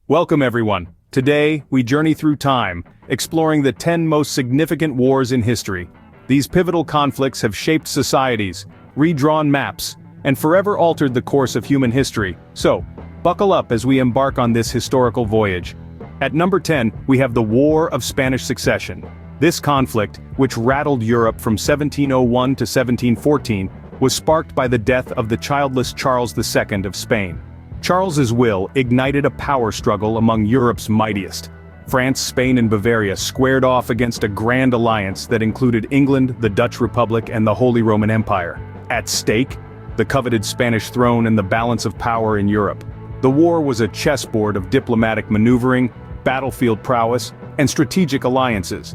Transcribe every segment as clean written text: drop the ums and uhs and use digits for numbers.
Welcome everyone. Today, we journey through time, exploring the 10 most significant wars in history. These pivotal conflicts have shaped societies, redrawn maps, and forever altered the course of human history. So, buckle up as we embark on this historical voyage. At number 10, we have the War of Spanish Succession. This conflict, which rattled Europe from 1701 to 1714, was sparked by the death of the childless Charles II of Spain. Charles's will ignited a power struggle among Europe's mightiest. France, Spain, and Bavaria squared off against a grand alliance that included England, the Dutch Republic, and the Holy Roman Empire. At stake, the coveted Spanish throne and the balance of power in Europe. The war was a chessboard of diplomatic maneuvering, battlefield prowess, and strategic alliances.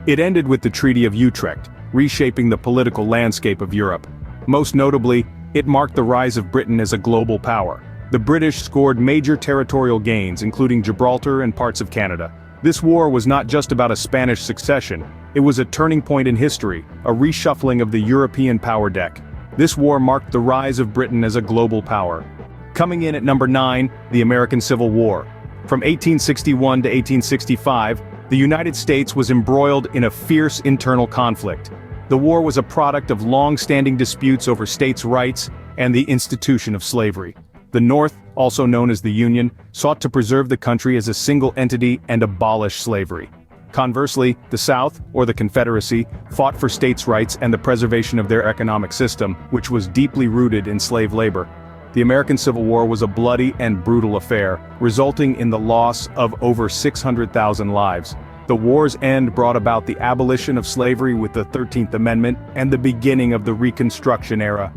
It ended with the Treaty of Utrecht, reshaping the political landscape of Europe. Most notably, it marked the rise of Britain as a global power. The British scored major territorial gains, including Gibraltar and parts of Canada. This war was not just about a Spanish succession, it was a turning point in history, a reshuffling of the European power deck. This war marked the rise of Britain as a global power. Coming in at number 9, the American Civil War. From 1861 to 1865, the United States was embroiled in a fierce internal conflict. The war was a product of long-standing disputes over states' rights and the institution of slavery. The North, also known as the Union, sought to preserve the country as a single entity and abolish slavery. Conversely, the South, or the Confederacy, fought for states' rights and the preservation of their economic system, which was deeply rooted in slave labor. The American Civil War was a bloody and brutal affair, resulting in the loss of over 600,000 lives. The war's end brought about the abolition of slavery with the 13th Amendment and the beginning of the Reconstruction era.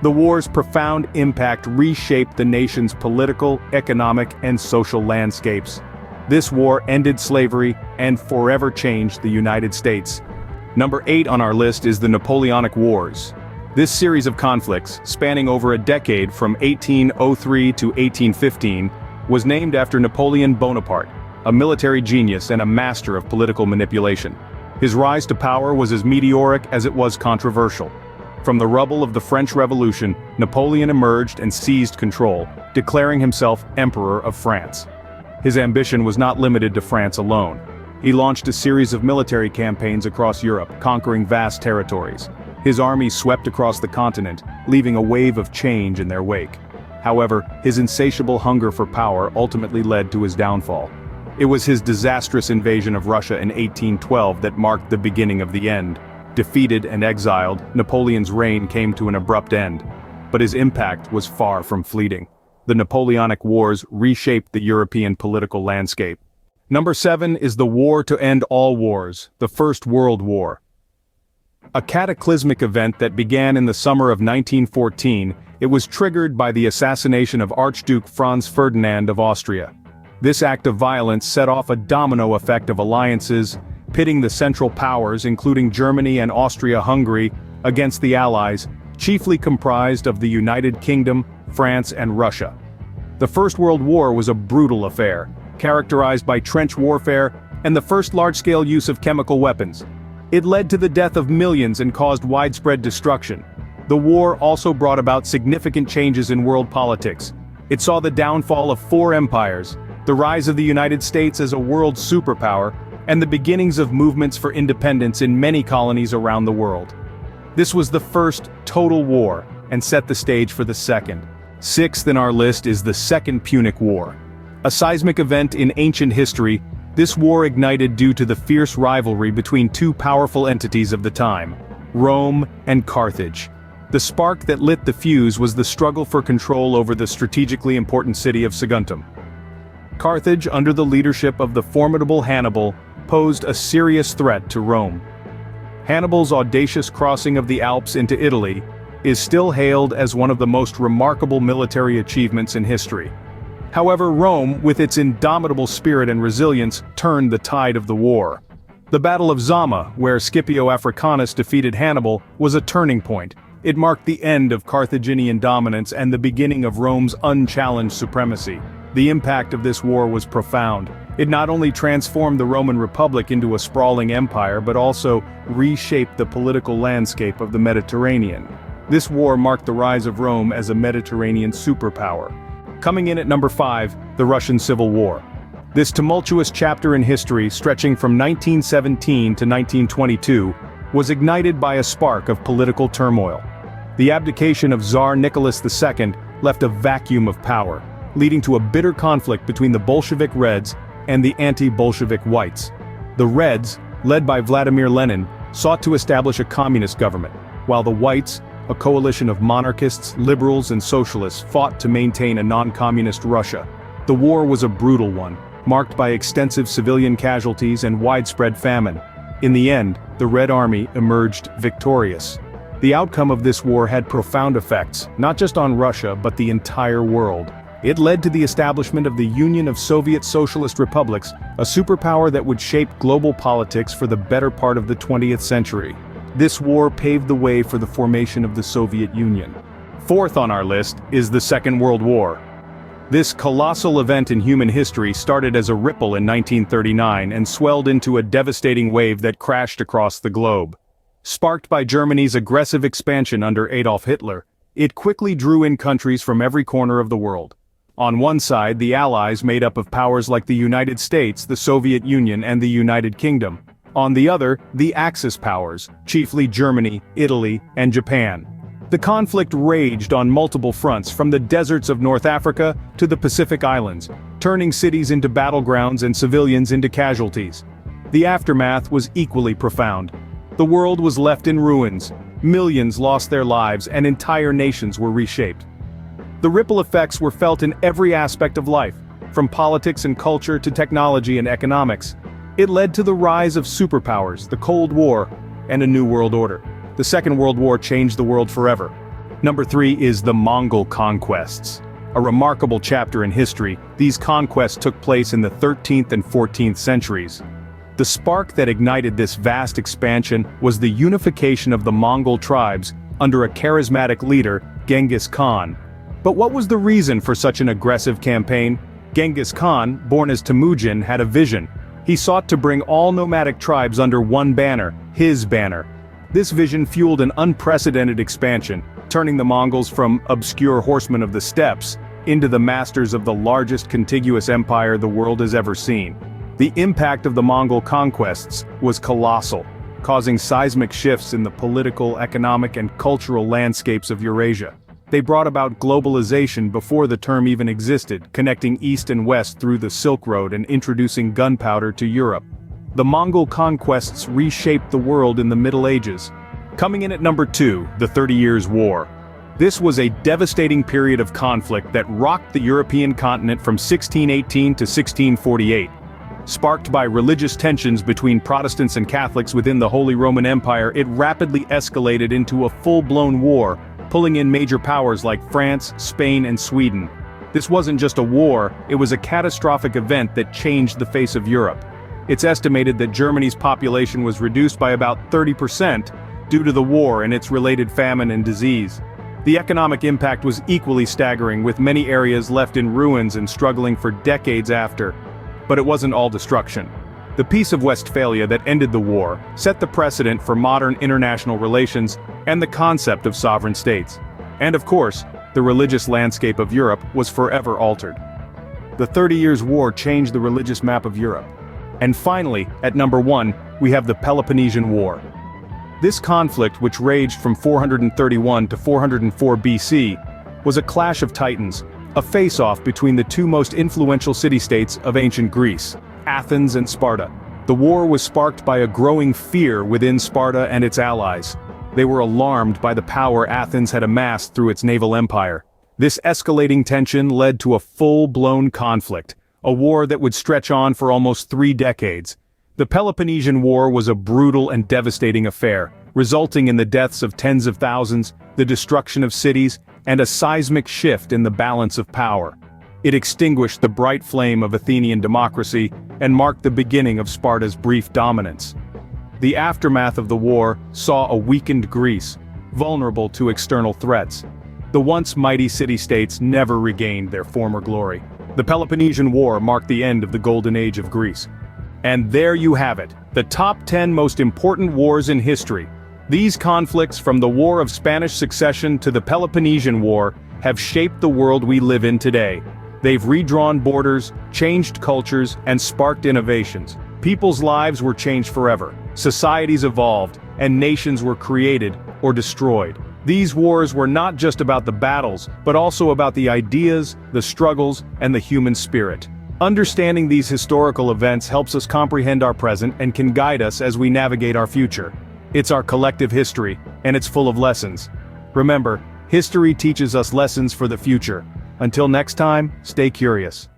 The war's profound impact reshaped the nation's political, economic, and social landscapes. This war ended slavery and forever changed the United States. Number 8 on our list is the Napoleonic Wars. This series of conflicts, spanning over a decade from 1803 to 1815, was named after Napoleon Bonaparte, a military genius and a master of political manipulation. His rise to power was as meteoric as it was controversial. From the rubble of the French Revolution, Napoleon emerged and seized control, declaring himself Emperor of France. His ambition was not limited to France alone. He launched a series of military campaigns across Europe, conquering vast territories. His armies swept across the continent, leaving a wave of change in their wake. However, his insatiable hunger for power ultimately led to his downfall. It was his disastrous invasion of Russia in 1812 that marked the beginning of the end. Defeated and exiled, Napoleon's reign came to an abrupt end. But his impact was far from fleeting. The Napoleonic Wars reshaped the European political landscape. Number 7 is the War to End All Wars, the First World War. A cataclysmic event that began in the summer of 1914, it was triggered by the assassination of Archduke Franz Ferdinand of Austria. This act of violence set off a domino effect of alliances, pitting the Central Powers, including Germany and Austria-Hungary, against the Allies, chiefly comprised of the United Kingdom, France, and Russia. The First World War was a brutal affair, characterized by trench warfare and the first large-scale use of chemical weapons. It led to the death of millions and caused widespread destruction. The war also brought about significant changes in world politics. It saw the downfall of 4 empires, the rise of the United States as a world superpower, and the beginnings of movements for independence in many colonies around the world. This was the first total war, and set the stage for the second. 6th in our list is the Second Punic War. A seismic event in ancient history, this war ignited due to the fierce rivalry between 2 powerful entities of the time, Rome and Carthage. The spark that lit the fuse was the struggle for control over the strategically important city of Saguntum. Carthage, under the leadership of the formidable Hannibal, posed a serious threat to Rome. Hannibal's audacious crossing of the Alps into Italy is still hailed as one of the most remarkable military achievements in history. However, Rome, with its indomitable spirit and resilience, turned the tide of the war. The Battle of Zama, where Scipio Africanus defeated Hannibal, was a turning point. It marked the end of Carthaginian dominance and the beginning of Rome's unchallenged supremacy. The impact of this war was profound. It not only transformed the Roman Republic into a sprawling empire but also reshaped the political landscape of the Mediterranean. This war marked the rise of Rome as a Mediterranean superpower. Coming in at number 5, the Russian Civil War. This tumultuous chapter in history, stretching from 1917 to 1922, was ignited by a spark of political turmoil. The abdication of Tsar Nicholas II left a vacuum of power, leading to a bitter conflict between the Bolshevik Reds and the anti-Bolshevik Whites. The Reds, led by Vladimir Lenin, sought to establish a communist government, while the Whites, a coalition of monarchists, liberals and socialists, fought to maintain a non-communist Russia. The war was a brutal one, marked by extensive civilian casualties and widespread famine. In the end, the Red Army emerged victorious. The outcome of this war had profound effects, not just on Russia but the entire world. It led to the establishment of the Union of Soviet Socialist Republics, a superpower that would shape global politics for the better part of the 20th century. This war paved the way for the formation of the Soviet Union. Fourth on our list is the Second World War. This colossal event in human history started as a ripple in 1939 and swelled into a devastating wave that crashed across the globe. Sparked by Germany's aggressive expansion under Adolf Hitler, it quickly drew in countries from every corner of the world. On one side, the Allies made up of powers like the United States, the Soviet Union, and the United Kingdom. On the other, the Axis powers, chiefly Germany, Italy, and Japan. The conflict raged on multiple fronts, from the deserts of North Africa to the Pacific Islands, turning cities into battlegrounds and civilians into casualties. The aftermath was equally profound. The world was left in ruins, millions lost their lives, and entire nations were reshaped. The ripple effects were felt in every aspect of life, from politics and culture to technology and economics. It led to the rise of superpowers, the Cold War, and a new world order. The Second World War changed the world forever. Number 3 is the Mongol Conquests. A remarkable chapter in history, these conquests took place in the 13th and 14th centuries. The spark that ignited this vast expansion was the unification of the Mongol tribes under a charismatic leader, Genghis Khan. But what was the reason for such an aggressive campaign? Genghis Khan, born as Temujin, had a vision. He sought to bring all nomadic tribes under one banner, his banner. This vision fueled an unprecedented expansion, turning the Mongols from obscure horsemen of the steppes into the masters of the largest contiguous empire the world has ever seen. The impact of the Mongol conquests was colossal, causing seismic shifts in the political, economic, and cultural landscapes of Eurasia. They brought about globalization before the term even existed, connecting East and West through the Silk Road and introducing gunpowder to Europe. The Mongol conquests reshaped the world in the Middle Ages. Coming in at number 2, the 30 Years' War. This was a devastating period of conflict that rocked the European continent from 1618 to 1648. Sparked by religious tensions between Protestants and Catholics within the Holy Roman Empire, it rapidly escalated into a full-blown war, pulling in major powers like France, Spain, and Sweden. This wasn't just a war, it was a catastrophic event that changed the face of Europe. It's estimated that Germany's population was reduced by about 30% due to the war and its related famine and disease. The economic impact was equally staggering, with many areas left in ruins and struggling for decades after. But it wasn't all destruction. The Peace of Westphalia that ended the war set the precedent for modern international relations and the concept of sovereign states. And of course, the religious landscape of Europe was forever altered. The 30 Years' War changed the religious map of Europe. And finally, at number 1, we have the Peloponnesian War. This conflict, which raged from 431 to 404 BC, was a clash of titans, a face-off between the two most influential city-states of ancient Greece, Athens and Sparta. The war was sparked by a growing fear within Sparta and its allies. They were alarmed by the power Athens had amassed through its naval empire. This escalating tension led to a full-blown conflict, a war that would stretch on for almost 3 decades. The Peloponnesian War was a brutal and devastating affair, resulting in the deaths of tens of thousands, the destruction of cities, and a seismic shift in the balance of power. It extinguished the bright flame of Athenian democracy and marked the beginning of Sparta's brief dominance. The aftermath of the war saw a weakened Greece, vulnerable to external threats. The once mighty city-states never regained their former glory. The Peloponnesian War marked the end of the golden age of Greece. And there you have it, the top 10 most important wars in history. These conflicts, from the War of Spanish Succession to the Peloponnesian War, have shaped the world we live in today. They've redrawn borders, changed cultures, and sparked innovations. People's lives were changed forever, societies evolved, and nations were created or destroyed. These wars were not just about the battles, but also about the ideas, the struggles, and the human spirit. Understanding these historical events helps us comprehend our present and can guide us as we navigate our future. It's our collective history, and it's full of lessons. Remember, history teaches us lessons for the future. Until next time, stay curious.